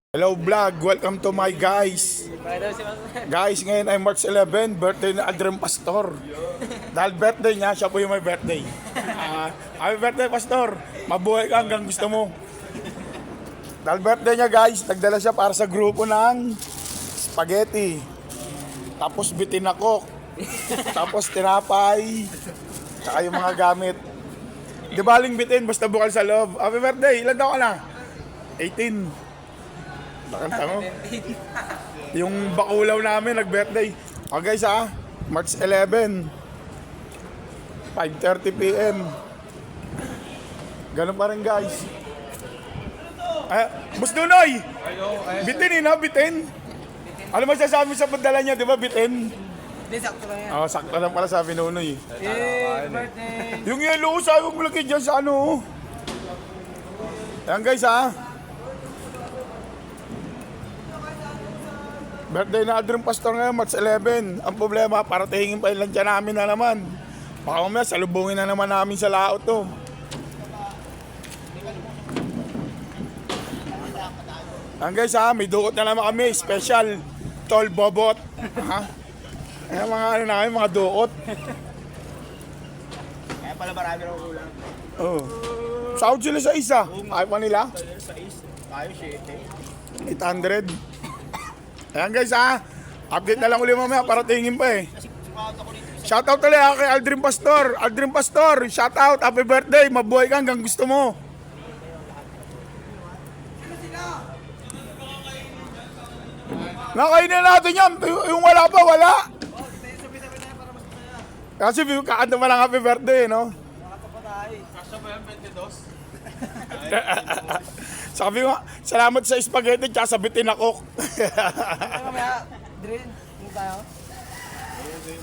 Hello vlog, welcome to my guys. Guys, ngayon ay March 11, birthday ni Aldrin Pastor. Dahil birthday niya, siya po yung may birthday. Happy birthday Pastor, mabuhay ka hanggang gusto mo. Dahil birthday niya guys, nagdala siya para sa grupo ng spaghetti. Tapos bitinakok. Tapos tinapay. Tsaka yung mga gamit. Di baling bitin, basta bukal sa loob. Happy birthday, ilan daw ka na? 18. Nakanta mo. Yung bakulaw namin nag-birthday. Okay guys March 11 5:30 PM. Ganun pa rin guys. Boss Dunoy! Bitin bitin. Ano masasabi sa padala niya, di ba bitin? Hindi, sakto lang yan. Sakto lang pala sabi Nunoy. Birthday! Yung yellow, sabi mo lagi dyan sa ano. Ayan guys birthday na Aldrin Pastor ngayon, March 11. Ang problema, paratingin pa yung lansya namin na naman. Baka mamaya, salubungin na naman namin sa laot to. Ang guys may dukot na naman kami, special tol bobot. Ayan mga ano namin, mga dukot. Kaya pala marami rin kulang. Sahod sila sa isa. Ayaw pa nila? Tayo 7. 800. Ayan guys update na lang ulit mamaya para tingin pa Shoutout ulit kay Aldrin Pastor. Aldrin Pastor, shoutout, happy birthday, mabuhay ka hanggang gusto mo. Nakainin natin yan, yung wala pa, wala. Kasi kakanta pa lang happy birthday, no? Kasya ba yan, 22? Sabi mo, salamat sa spaghetti tsaka sa bitinakok. Mamaya, Drin, hindi tayo.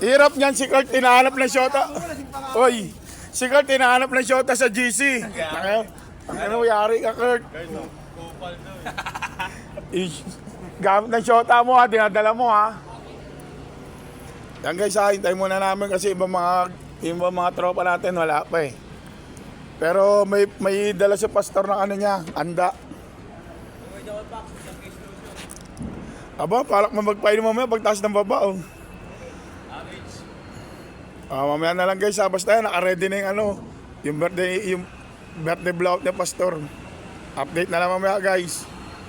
Hirap niyan, si Kurt tinahanap ng shota. Oy, si Kurt tinahanap ng shota sa GC. Ano yari ka, Kurt? Gamit ng shota mo dinadala mo Yan guys hintayin muna namin kasi ibang mga tropa natin wala pa Pero may dala si pastor ng ano niya, anda. Aba, palak mo magpainom mamaya pagtaas ng baba mamaya na lang guys basta naka-ready na yung birthday blowout ni pastor. Update na lang mamaya guys.